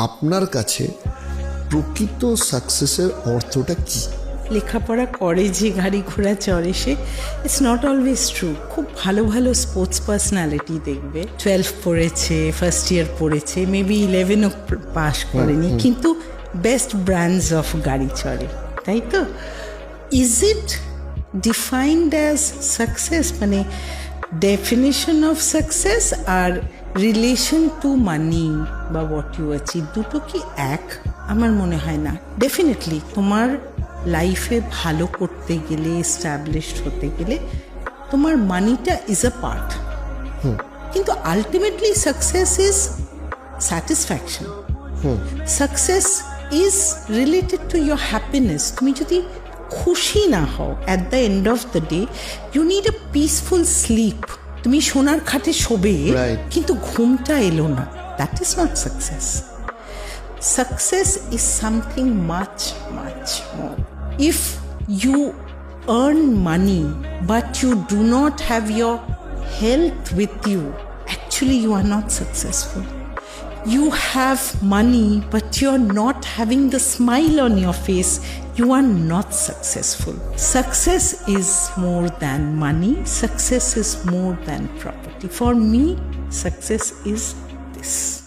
আপনার কাছে প্রকৃত সাকসেসের অর্থটা কি? লেখাপড়া করে যে গাড়ি ঘোড়া চড়ে সে, ইটস নট অলওয়েজ ট্রু। খুব ভালো ভালো স্পোর্টস পার্সোনালিটি দেখবে, 12 পড়েছে, ফার্স্ট ইয়ার পড়েছে, মেবি 11ও পাস করেনি, কিন্তু বেস্ট ব্র্যান্ডস অফ গাড়ি চড়ে, তাই তো? Is it defined as success? মানে ডেফিনেশন অফ সাকসেস আর রিলেশন টু মানি বা হোয়াট ইউ অ্যাচিভ, দুটো কি এক? আমার মনে হয় না। ডেফিনেটলি তোমার লাইফে ভালো করতে গেলে, এস্টাবলিশড হতে গেলে তোমার মানিটা ইজ আ পার্ট, কিন্তু ultimately success is satisfaction. Success is related to your happiness. তুমি যদি খুশি না হও at the end of the day, you need a peaceful sleep. তুমি সোনার খাটে শোবে কিন্তু ঘুমটা এলো না, that is not success. Success is something much, much more. If you earn money but you do not have your health with you, actually you are not successful. You have money but you're not having the smile on your face, you are not successful. Success is more than money. Success is more than property. For me, success is this.